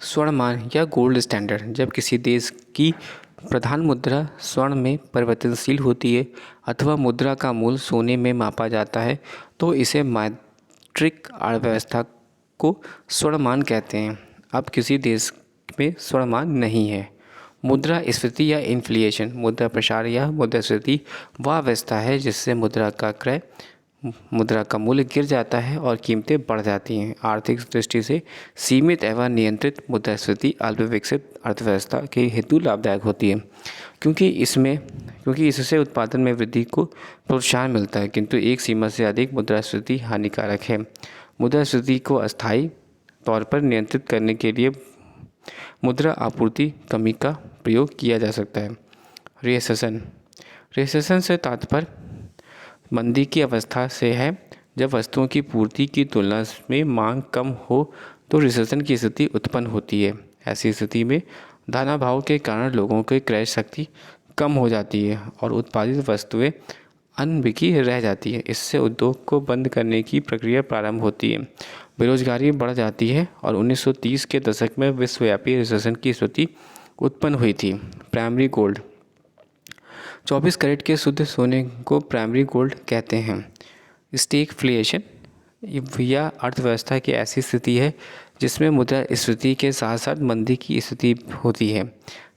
स्वर्णमान या gold standard जब किसी देश की प्रधान मुद्रा स्वर्ण में परिवर्तनशील होती है अथवा मुद्रा का मूल्य सोने में मापा जाता है तो इसे मौद्रिक अर्थव्यवस्था को स्वर्णमान कहते हैं। अब किसी देश में स्वर्णमान नहीं है। मुद्रास्फीति या इन्फ्लेशन, मुद्रा प्रसार या मुद्रास्फीति वह अवस्था है जिससे मुद्रा का मूल्य गिर जाता है और कीमतें बढ़ जाती हैं। आर्थिक दृष्टि से सीमित एवं नियंत्रित मुद्रास्फीति अल्पविकसित अर्थव्यवस्था के हेतु लाभदायक होती है, क्योंकि इससे उत्पादन में वृद्धि को प्रोत्साहन मिलता है, किंतु एक सीमा से अधिक मुद्रास्फीति हानिकारक है। मुद्रास्फीति को अस्थायी तौर पर नियंत्रित करने के लिए मुद्रा आपूर्ति कमी का प्रयोग किया जा सकता है। रिसेशन से तात्पर्य मंदी की अवस्था से है। जब वस्तुओं की पूर्ति की तुलना में मांग कम हो तो रिसेशन की स्थिति उत्पन्न होती है। ऐसी स्थिति में धनाभाव के कारण लोगों की क्रय शक्ति कम हो जाती है और उत्पादित वस्तुएं अनबिकी रह जाती है। इससे उद्योग को बंद करने की प्रक्रिया प्रारंभ होती है, बेरोजगारी बढ़ जाती है और 1930 के दशक में विश्वव्यापी रिसेशन की स्थिति उत्पन्न हुई थी। प्राइमरी गोल्ड, 24 कैरेट के शुद्ध सोने को प्राइमरी गोल्ड कहते हैं। स्टैगफ्लेशन या अर्थव्यवस्था की ऐसी स्थिति है जिसमें मुद्रास्फीति के साथ साथ मंदी की स्थिति होती है।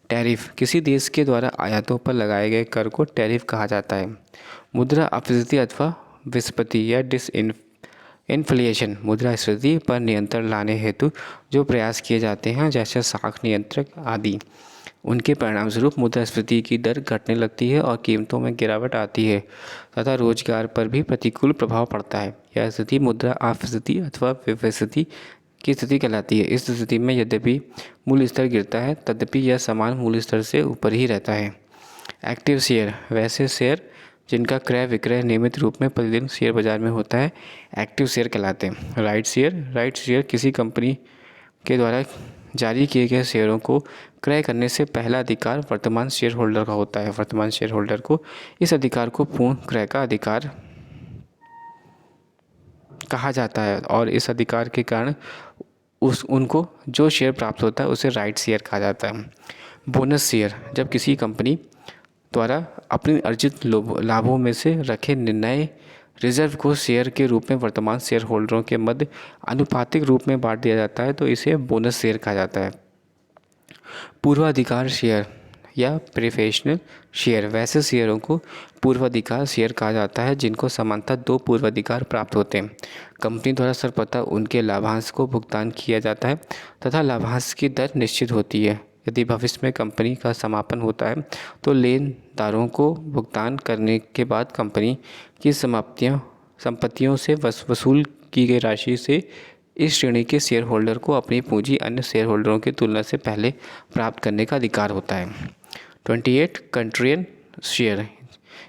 टैरिफ, किसी देश के द्वारा आयातों पर लगाए गए कर को टैरिफ कहा जाता है। मुद्रा अपस्फीति अथवा विस्फीति या इन्फ्लेशन, मुद्रास्फीति पर नियंत्रण लाने हेतु जो प्रयास किए जाते हैं जैसे साख नियंत्रक आदि, उनके परिणामस्वरूप मुद्रास्फीति की दर घटने लगती है और कीमतों में गिरावट आती है तथा रोजगार पर भी प्रतिकूल प्रभाव पड़ता है। यह स्थिति मुद्रा अपस्फीति अथवा विस्फीति की स्थिति कहलाती है। इस स्थिति में यद्यपि मूल्य स्तर गिरता है तथापि यह समान मूल्य स्तर से ऊपर ही रहता है। एक्टिव शेयर, वैसे शेयर जिनका क्रय विक्रय नियमित रूप में प्रतिदिन शेयर बाजार में होता है, एक्टिव शेयर कहलाते हैं। राइट शेयर किसी कंपनी के द्वारा जारी किए गए शेयरों को क्रय करने से पहला अधिकार वर्तमान शेयर होल्डर का होता है। वर्तमान शेयर होल्डर को इस अधिकार को पूर्ण क्रय का अधिकार कहा जाता है और इस अधिकार के कारण उनको जो शेयर प्राप्त होता है उसे राइट शेयर कहा जाता है। बोनस शेयर, जब किसी कंपनी द्वारा अपने अर्जित लाभों में से रखे निर्णय रिजर्व को शेयर के रूप में वर्तमान शेयर होल्डरों के मध्य आनुपातिक रूप में बांट दिया जाता है तो इसे बोनस शेयर कहा जाता है। पूर्वाधिकार शेयर या प्रेफरेंशियल शेयर, वैसे शेयरों को पूर्वाधिकार शेयर कहा जाता है जिनको समानतः 2 पूर्वाधिकार प्राप्त होते हैं। कंपनी द्वारा सर्वप्रथम उनके लाभांश को भुगतान किया जाता है तथा लाभांश की दर निश्चित होती है। यदि भविष्य में कंपनी का समापन होता है तो लेनदारों को भुगतान करने के बाद कंपनी की संपत्तियों से वसूल की गई राशि से इस श्रेणी के शेयर होल्डर को अपनी पूंजी अन्य शेयर होल्डरों की तुलना से पहले प्राप्त करने का अधिकार होता है। 28 कंट्रियन शेयर,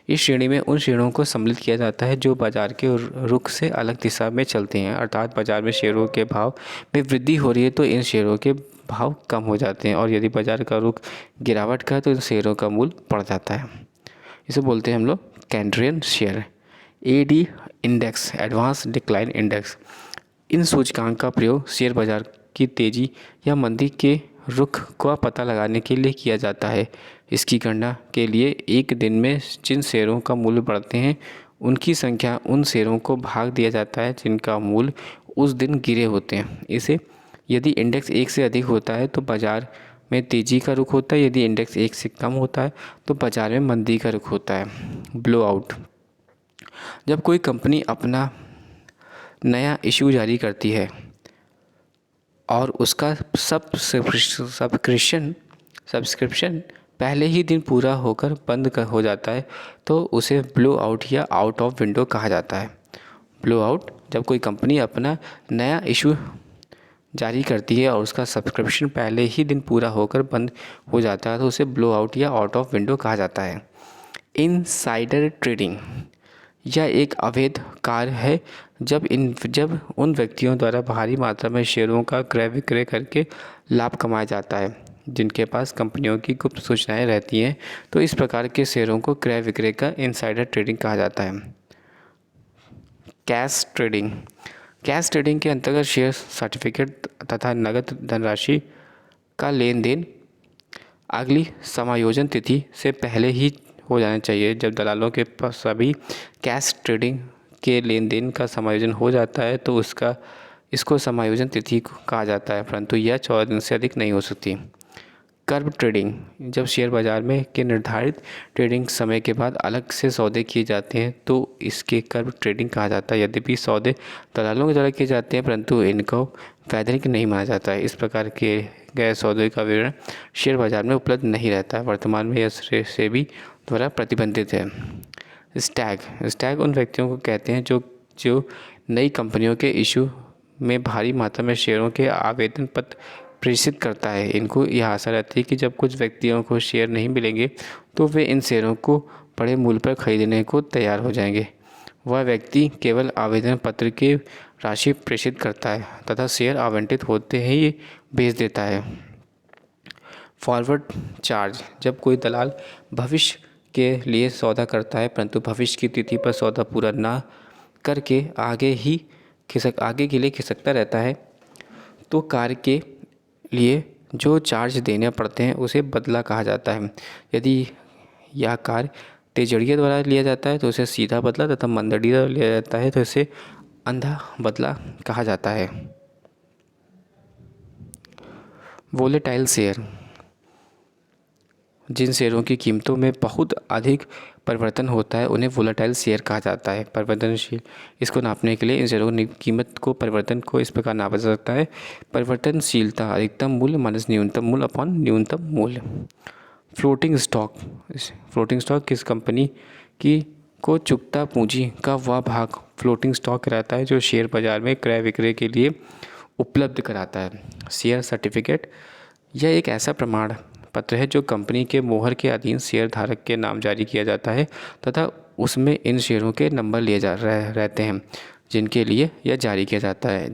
इस श्रेणी में उन शेयरों को सम्मिलित किया जाता है जो बाजार के रुख से अलग दिशा में चलते हैं, अर्थात बाजार में शेयरों के भाव में वृद्धि हो रही है तो इन शेयरों के भाव कम हो जाते हैं और यदि बाजार का रुख गिरावट का है तो इन शेयरों का मूल्य बढ़ जाता है। इसे बोलते हैं हम लोग contrarian share. AD index, advance decline index, इन सूचकांक का प्रयोग शेयर बाजार की तेज़ी या मंदी के रुख का पता लगाने के लिए किया जाता है। इसकी गणना के लिए एक दिन में जिन शेयरों का मूल्य बढ़ते हैं उनकी संख्या उन शेयरों को भाग दिया जाता है जिनका मूल्य उस दिन गिरे होते हैं। इसे यदि इंडेक्स 1 से अधिक होता है तो बाजार में तेज़ी का रुख होता है, यदि इंडेक्स 1 से कम होता है तो बाजार में मंदी का रुख होता है। ब्लो आउट, जब कोई कंपनी अपना नया इशू जारी करती है और उसका सब्सक्रिप्शन पहले ही दिन पूरा होकर बंद हो जाता है तो उसे ब्लो आउट या आउट ऑफ विंडो कहा जाता है। ब्लो आउट, जब कोई कंपनी अपना नया इशू जारी करती है और उसका सब्सक्रिप्शन पहले ही दिन पूरा होकर बंद हो जाता है तो उसे ब्लो आउट या आउट ऑफ विंडो कहा जाता है। इनसाइडर ट्रेडिंग, यह एक अवैध कार्य है जब उन व्यक्तियों द्वारा भारी मात्रा में शेयरों का क्रय विक्रय करके लाभ कमाया जाता है जिनके पास कंपनियों की गुप्त सूचनाएं रहती हैं, तो इस प्रकार के शेयरों को क्रय विक्रय का इनसाइडर ट्रेडिंग कहा जाता है। कैश ट्रेडिंग, कैश ट्रेडिंग के अंतर्गत शेयर सर्टिफिकेट तथा नगद धनराशि का लेन देन अगली समायोजन तिथि से पहले ही हो जाना चाहिए। जब दलालों के पास सभी कैश ट्रेडिंग के लेन देन का समायोजन हो जाता है तो इसको समायोजन तिथि कहा जाता है, परंतु यह 14 दिन से अधिक नहीं हो सकती। कर्व ट्रेडिंग, जब शेयर बाजार में के निर्धारित ट्रेडिंग समय के बाद अलग से सौदे किए जाते हैं तो इसके कर्व ट्रेडिंग कहा जाता है। यद्यपि सौदे दलालों के द्वारा किए जाते हैं परंतु इनको वैधानिक नहीं माना जाता है। इस प्रकार के गए सौदे का विवरण शेयर बाजार में उपलब्ध नहीं रहता है। वर्तमान में यह सेबी द्वारा प्रतिबंधित है। स्टैग उन व्यक्तियों को कहते हैं जो नई कंपनियों के इशू में भारी मात्रा में शेयरों के आवेदन पत्र प्रेषित करता है। इनको यह आशा रहती है कि जब कुछ व्यक्तियों को शेयर नहीं मिलेंगे तो वे इन शेयरों को बड़े मूल्य पर खरीदने को तैयार हो जाएंगे। वह व्यक्ति केवल आवेदन पत्र की राशि प्रेषित करता है तथा शेयर आवंटित होते ही बेच देता है। फॉरवर्ड चार्ज, जब कोई दलाल भविष्य के लिए सौदा करता है परंतु भविष्य की तिथि पर सौदा पूरा ना करके आगे के लिए खिसकता रहता है तो कार्य के लिए जो चार्ज देने पड़ते हैं उसे बदला कहा जाता है। यदि यह कार्य तेजड़िया द्वारा लिया जाता है तो उसे सीधा बदला तथा मंदड़ी द्वारा लिया जाता है तो इसे अंधा बदला कहा जाता है। वोलेटाइल शेयर, जिन शेयरों की कीमतों में बहुत अधिक परिवर्तन होता है उन्हें वोलेटाइल शेयर कहा जाता है। परिवर्तनशील, इसको नापने के लिए इन शेयरों की कीमत को परिवर्तन को इस प्रकार नापा जा सकता है। परिवर्तनशीलता अधिकतम मूल्य माइनस न्यूनतम मूल्य अपॉन न्यूनतम मूल्य। फ्लोटिंग स्टॉक किस कंपनी की को चुकता पूंजी का वह भाग फ्लोटिंग स्टॉक रहता है जो शेयर बाजार में क्रय विक्रय के लिए उपलब्ध कराता है। शेयर सर्टिफिकेट, यह एक ऐसा प्रमाण पत्र है जो कंपनी के मोहर के अधीन शेयर धारक के नाम जारी किया जाता है तथा उसमें इन शेयरों के नंबर लिए रहते हैं जिनके लिए यह जारी किया जाता है,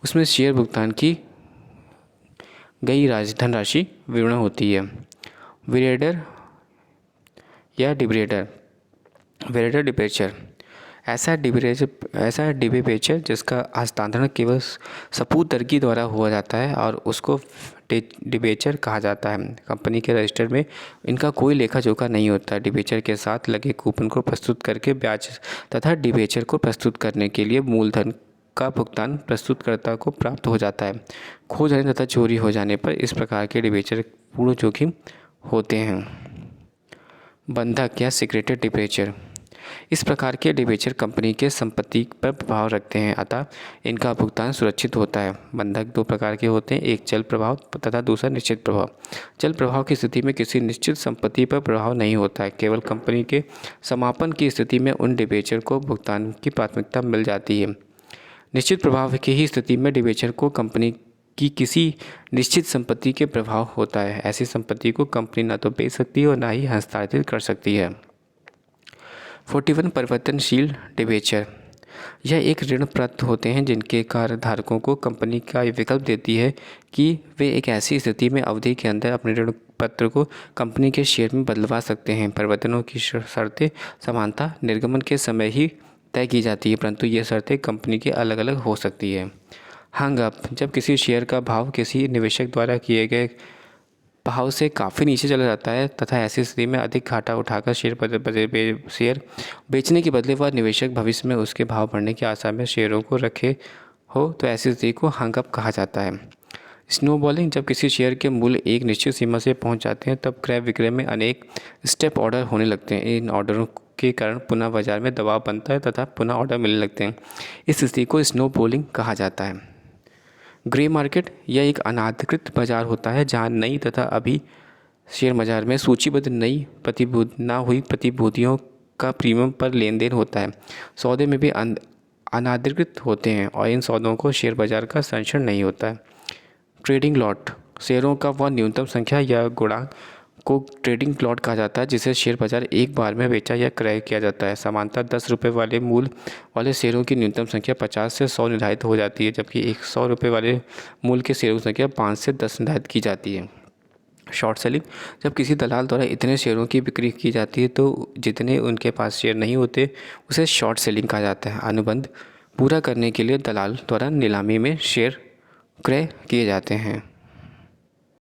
उसमें शेयर भुगतान की गई धनराशि विवरण होती है। वेरेडर या वेरेडर डिबेंचर, ऐसा डिबेंचर जिसका हस्तांतरण केवल सपूतर्की द्वारा हुआ जाता है और उसको डिबेंचर कहा जाता है। कंपनी के रजिस्टर में इनका कोई लेखा जोखा नहीं होता। डिबेंचर के साथ लगे कूपन को प्रस्तुत करके ब्याज तथा डिबेंचर को प्रस्तुत करने के लिए मूलधन का भुगतान प्रस्तुतकर्ता को प्राप्त हो जाता है। खो जाने तथा चोरी हो जाने पर इस प्रकार के डिबेंचर पूर्ण जोखिम होते हैं। बंधक या सिक्रेटेड डिबेंचर, इस प्रकार के डिबेंचर कंपनी के संपत्ति पर प्रभाव रखते हैं अतः इनका भुगतान सुरक्षित होता है। बंधक दो प्रकार के होते हैं, एक चल प्रभाव तथा दूसरा निश्चित प्रभाव। चल प्रभाव की स्थिति में किसी निश्चित संपत्ति पर प्रभाव नहीं होता है, केवल कंपनी के समापन की स्थिति में उन डिबेंचर को भुगतान की प्राथमिकता मिल जाती है। निश्चित प्रभाव की ही स्थिति में डिबेंचर को कंपनी की किसी निश्चित संपत्ति के प्रभाव होता है। ऐसी संपत्ति को कंपनी न तो बेच सकती है और न ही हस्तांतरित कर सकती है। 41 परिवर्तनशील डिबेंचर, यह एक ऋण पत्र होते हैं जिनके धारकों को कंपनी का विकल्प देती है कि वे एक ऐसी स्थिति में अवधि के अंदर अपने ऋण पत्र को कंपनी के शेयर में बदलवा सकते हैं। परिवर्तनों की शर्तें समानता निर्गमन के समय ही तय की जाती है परंतु ये शर्तें कंपनी के अलग अलग हो सकती है। हंग अप, जब किसी शेयर का भाव किसी निवेशक द्वारा किए गए भाव से काफ़ी नीचे चला जाता है तथा ऐसी स्थिति में अधिक घाटा उठाकर शेयर बेचने के बदले वह निवेशक भविष्य में उसके भाव बढ़ने की आशा में शेयरों को रखे हो तो ऐसी स्थिति को हंग अप कहा जाता है। स्नोबॉलिंग, जब किसी शेयर के मूल्य एक निश्चित सीमा से पहुंच जाते हैं तब क्रय विक्रय में अनेक स्टेप ऑर्डर होने लगते हैं। इन ऑर्डरों के कारण पुनः बाजार में दबाव बनता है तथा पुनः ऑर्डर मिलने लगते हैं। इस स्थिति को स्नोबॉलिंग कहा जाता है। ग्रे मार्केट, यह एक अनाधिकृत बाजार होता है जहां नई तथा अभी शेयर बाजार में सूचीबद्ध नई ना हुई प्रतिभूतियों का प्रीमियम पर लेन देन होता है। सौदे में भी अनाधिकृत होते हैं और इन सौदों को शेयर बाजार का संरक्षण नहीं होता है। ट्रेडिंग लॉट, शेयरों का वह न्यूनतम संख्या या गुणांक को ट्रेडिंग लॉट कहा जाता है जिसे शेयर बाजार एक बार में बेचा या क्रय किया जाता है। सामान्यतः 10 रुपये वाले मूल्य वाले शेयरों की न्यूनतम संख्या 50 से 100 निर्धारित हो जाती है जबकि 100 रुपये वाले मूल्य के शेयरों की संख्या 5 से 10 निर्धारित की जाती है। शॉर्ट सेलिंग, जब किसी दलाल द्वारा इतने शेयरों की बिक्री की जाती है तो जितने उनके पास शेयर नहीं होते उसे शॉर्ट सेलिंग कहा जाता है। अनुबंध पूरा करने के लिए दलाल द्वारा नीलामी में शेयर क्रय किए जाते हैं।